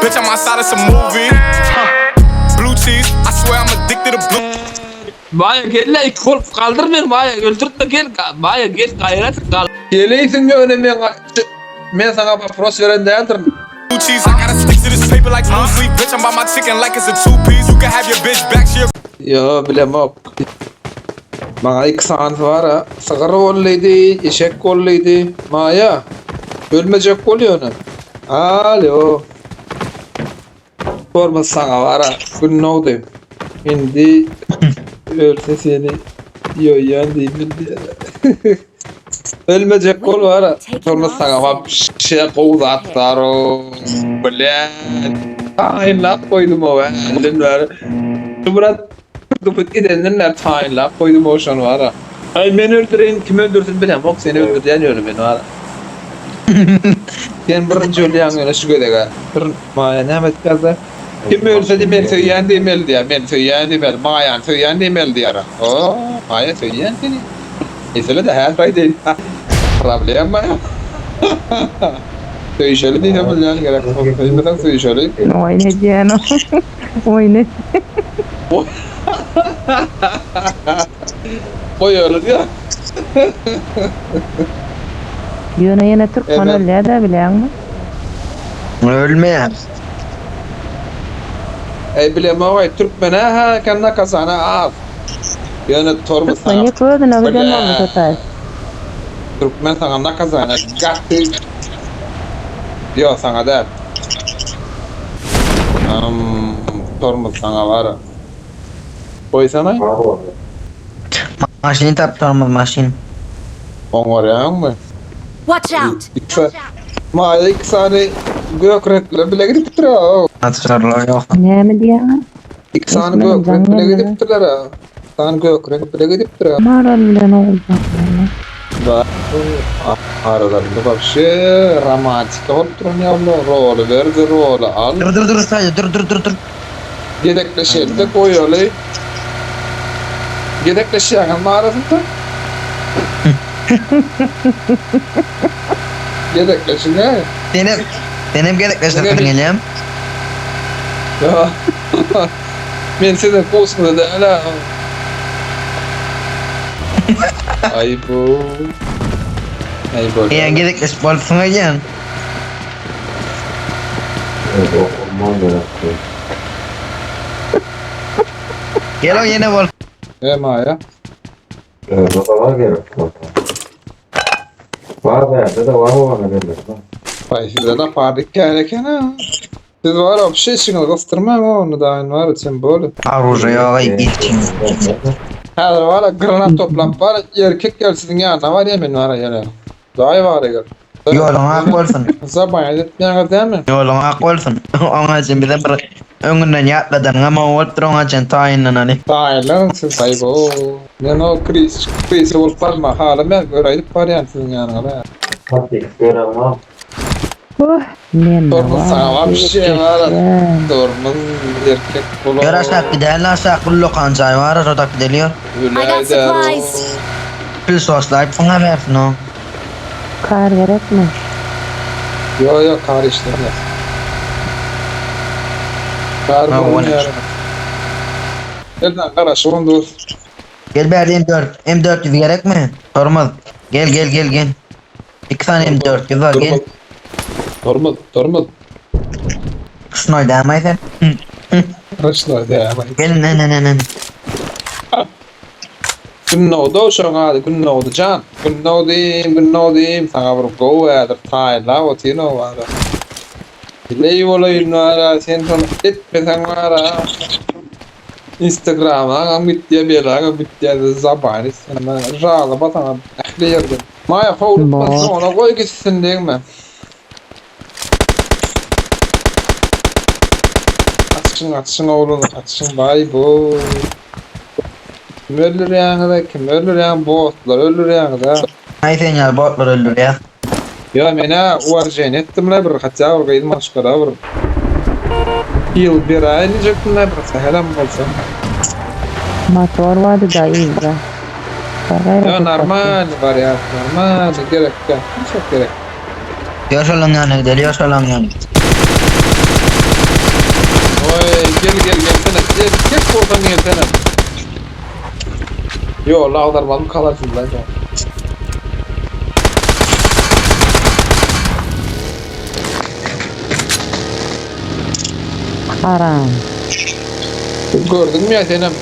bitch, I'm outside of some movie. Blue cheese, I swear I'm addicted to blue. Maya gel la kol kaldır beni Maya öldürtme gel Maya gel gayret kal. Geleysin önüme men sana pros veren değildir. Blue cheese, I gotta stick to this paper like blue sleep. Bitch, I'm by my chicken like it's a two-piece. You can have your bitch back, she a Yo bilemok. Bana iki saat var ha. Sigara kolluydu, eşek kolluydu. Maya. Ölmeyecek oluyor onu. Alo. Sorma sana var ha. Gün ne oldu? Şimdi ölse seni yoyan değil mi diye. Ölmeyecek kol var ha. Sorma sana var. Şey kovdu atlar o. Bilen. Tayinlap koydum o ben. Elin var. Murat. Gıpıt gidenler tayinlap koydum o şan var ha. Ay beni öldüreyin. Kim öldürsün bilmem. Bak seni öldüren yolu beni var ha. Sen birinci öldüren öyle şu gödek ha. Maya ne yapet kazda? Kim ölse de ben söyleyen demel diye. Ben söyleyen demel. Maya söyleyen demel diye. Oo, Maya söyleyen seni. Mesela de her şey değil. Problem Maya. Söyleyelim diye mi yani gerek? Söylemeden söyleyelim. Oyna canım. Oyna. Koyuyoruz ya. Yine Türk Evet. kanalı da bilen mi? Ölmeyen. Bilmem vay Türkmen ha kanna kazana al. Yani tormu Türk manya koydun abi Böyle. canım tutar. Türkmen sana ne kazana gattı. Yok sana der. Tormu sana var. Koysana. Maşini taptırmaz maşin. Ongorayan mı? Watch out! Maya iki saniye gökrekle bile gidip duruyor. Atışlarlar yok. Ne mi diyen? İki saniye İsmail gökrek bile Can'la gidip duruyor ha. Saniye gökrek bile gidip duruyor. Maralı ne olacak? Da aralarında bak şey romantik oturun ya rolü verdi rolü al. Dur sadece dur. Yedekle şeyini de koyuyorlar. Yedekle şey yanılma arasında. Yedekle şey ne? Benim gerekleştirdim geleyim. Ya. Ben size kusmadı da öyle. Ay bu. Ay bu. Yani gerekleşip bolsuna gel. Gel o yine bol. Maya. Var gerek. Var da yerde de var mı bana derler. Ay sizde de fardık gereken ha. Siz var ya bir şey için göstermem onu da aynı var için böyle. Aruzaya geçeyim. Her var ya granat toplam var erkek gel sizin yanına var ya benim var ya. Daha var ya. Yoluna kolsun. Sabah etmeyen değil mi? Yoluna kolsun. Ona için bir de bir önünden yatladın ama oturun için tayinden hani. Taylan siz sahibi o. Ben o kriz olup parma hala ben göreyip var yani sizin yanına. Hadi gören var. Men Sorma sana var bir şey var. Sorma erkek bulu. Gör aşağı giderler aşağı kullu kancay var rodak gidiliyor. I got Öyle der o. supplies. Pil soslayıp bana versin o. kar gerek mi? Yo kar işlemez. Kar Ha, bu o ne? yarın. Elden kara şurun dur. Gel bir M4. M400 gerek mi? Sormaz. Gel. 2 tane M400 var gel. Durmaz. Şunu demeyi sen. Kırışlar ya. Gel ne. Gün oldu şu an hadi gün oldu can. Gün oldu. Sana vurup go ya da tayla o tino var. Leyi olayın var sen sonra etmesen var. Instagram'a bittiye bir bittiye de zabani sana rağla batana ahliyerdim. Maya faul ona koy gitsin değil mi? Açın oğlum açın bay bu. Kim ölür yani botlar ölür yani da. Ay sen ya botlar öldür ya. Ya mena uarjen ettim la bir hatta orayı maşkara var. Yıl bir ay diyecektim la bir sahelam olsa. Motor vardı da iyi de. Ya normal var ya normal gerek yok. Çok gerek. Yaşalan yani gidelim yaşalan yani. gelsene. Tek bolsan gelsene. Yo, lağdarmadım kalarsın lan. Haram. Gördün mü ya senem?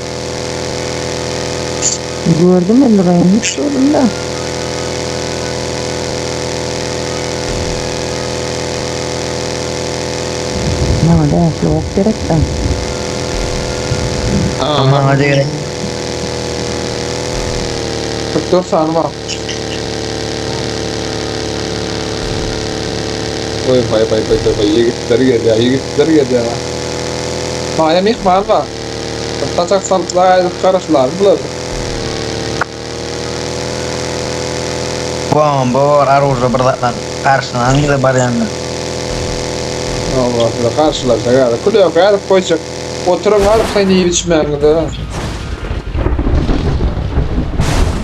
Gördüm mü Loray'ın? Hiç gördüm da. Bana da yok gerek de. Aman hadi gerek. 44 saniye var. Oy bay yigitler geldi ya. Maya mihman var. Taçak salıplar karışlar bular. Bomba var aruzda bırdatlar. Karşına hangi de bar yanında. Allah karşılar ya. Kule yok ya koyacak. Oturun var sen iyi biçmeyin de.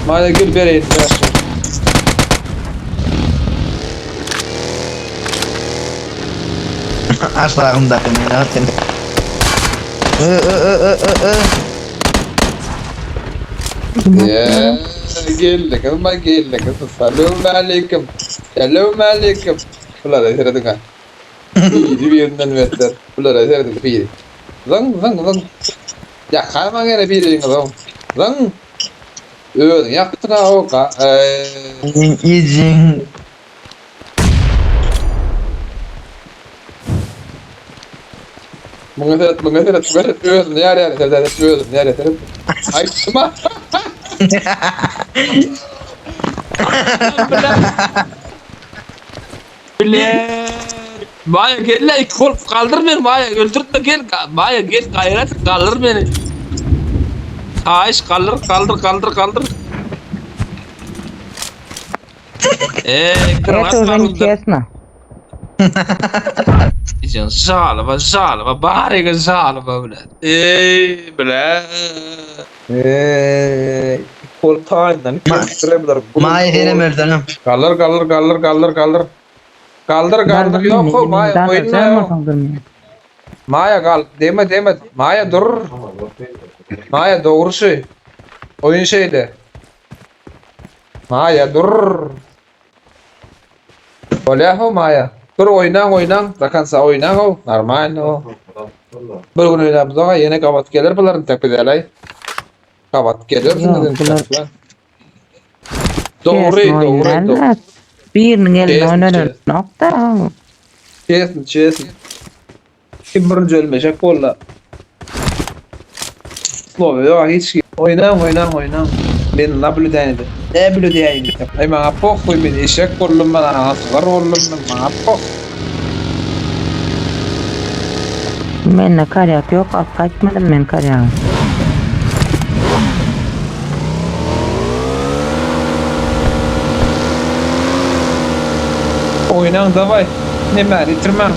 Maya gül bereyim ya. Aslağım da ne yaptın? Ya geldik ama geldik. Selamun aleyküm. Selamun aleyküm. Bular ayırdık ha. İyi bir yerinden verdiler. Bular ayırdık bir. Zang. Ya kayma gene bir yerin adam. Zang. Yaktın ha o ka. İzin. Buna seret öldüm yare ay tuma Maya gel lan kol kaldır beni Maya öldürtme gel Maya gel gayret kaldır beni. Ayş kaldır. Evet oradan kesme. İçin zalıma bari zalıma bile. Bile. kol tayından kestirebilir. Maya henem öldürüm. Kaldır yok Maya oyna. Maya kal deme Maya dur. Maya doğru şey. Oyun şeyde. Maya dur. Oleh ho Maya. Dur oynan. Zakansa oynan o. Normal o. Bir gün oynamız o. Yine kabat gelir bunların tepkidelay. Kabat gelir. Doğru. Birinin elinde oynanır. Nokta. Kesin. Kim birinci ölmeyecek valla. Yok hiç. Oynan. Ben ne bileyim. Ne bileyim. Ay bana pokuy ben eşek kollum ben anasılar ollum ben bana pok. Benimle karyak yok. Kaçmadım ben karyak. Oynan davay. Ne mer itirmem.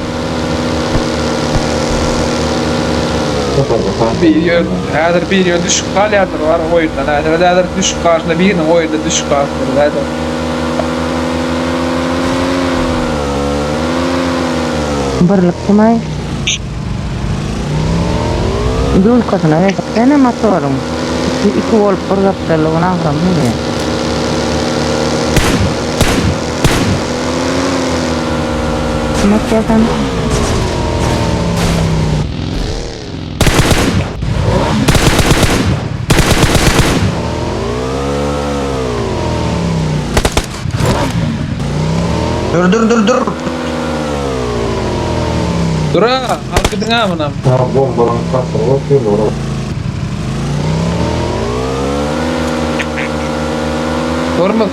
Bir yön düşük kalyadır var oyundan. Hadi düşük karşında birinin oyunda düşük karşında. Hadi. Birlik kimay? Dul katına versene motorum. İki volt bir kaptalığına akram ne? Nasıl yapalım? Dur. Dur ha, halkı dinle amınam. Ha bombadan kasır bakıyor orada. Sorma.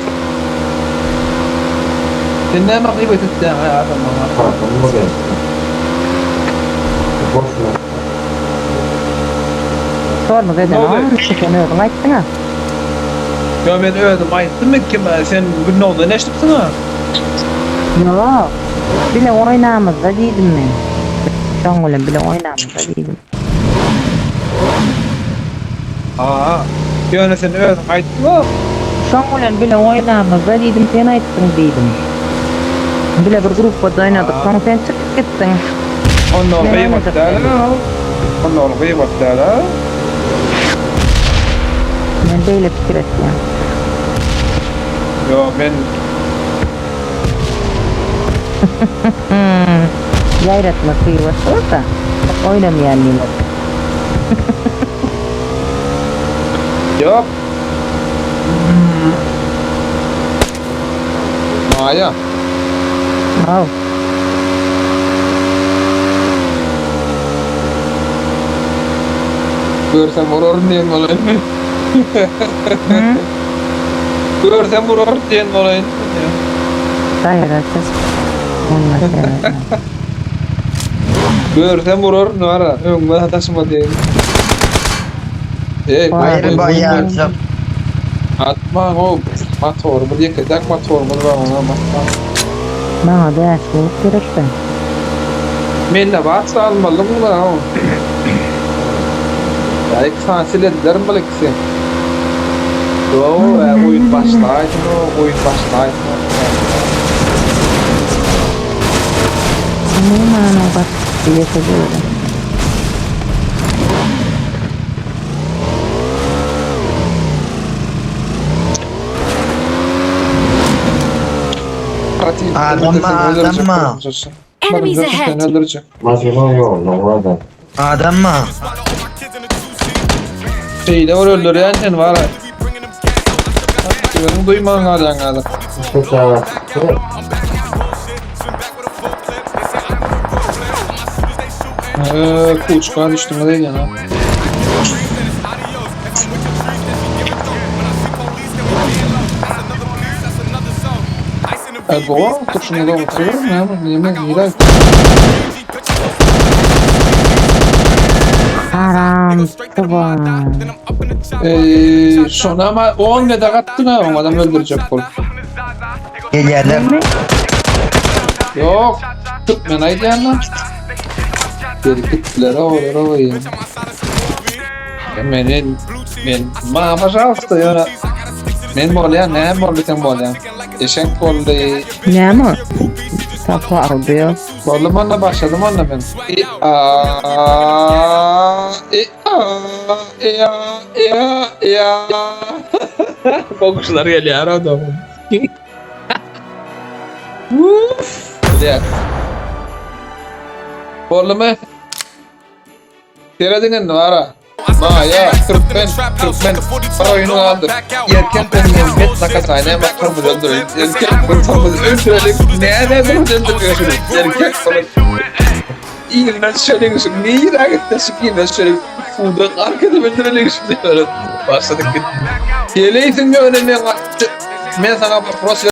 Dinle bak iyi bir tütten hayatım ama. Pardon mu geldi? Boş ver. Sorma dedim ama sen öldün açtın ha. Ya ben öldüm ayıttım mı ki sen gün ne oldu ne iştipsin ha? Yok. Bile oynamazda değilim ben. Şu an bile oynamazda değilim. Yani sen öldüm ayıttın mı? Şu an bile oynamazda değilim sen açtın değilim. Bile bir grupta oynadık sonra sen çıkıp gittin. Ondan Ne kıymet oynadık değil yani? mi? Onu kıymetler ha. Ben böyle fikir etdim. Yo ben Yayratma kıyıvat da oynamayan nimet. yok. Maya. Al. Görsem vurur diyen olayım. Görsem vurur diyen olayım. Gayratsız. Olmaz. Görsem vurur ne var? Öngme taşıma diyen. Hayır bayağı çok. Atma o motor mu diye kadar motor mu var ona bakma. Bana ders bulup gerekti. Men de bas almalı mı o? Ya ilk sansil ediler mi baliksi? Yo oyun başlaydı o oyun başlaydı. Ne mana bak diye söylüyorum. Adamma. Enemies ahead. Maşına yok lan orada. Adam mı? Şeyde var öldürüyen sen var. Benim duyman alayan adam. İşte çağır. Kuluçkağa düştüm o değil ya. Baba, kurşunu da oturuyorum ya. Yemek yiyerek. Haram. Baba. Sonra ama 10 ne de kattın ha. O adam öldürecek kol. Gel yerler. Yok. Tutmayın haydi yanına. Geri gittiler oraya ya. Ben mama şaftı ya. Men bolyan ne bolyan bolyan. Eşen koldu. Ne mi? Sapı alıyor. Bollum onunla başladım onunla ben. Kokuşlar geliyor adamım. Gel. Bollumu. Teredinin vara. Maya, Türkmen. Para oyunu aldı. Yerken benim met nakatayna makarmı öldürün. Yerken kurtamız öldürelim. Ne öldürüyorsunuz? Yerken kurtamız. İğrenç söylüyorsun. Ne iğrenç söylüyorsun? Fuda arkada öldürelim şimdi. Başladık. Geleysin önemli. Ben sana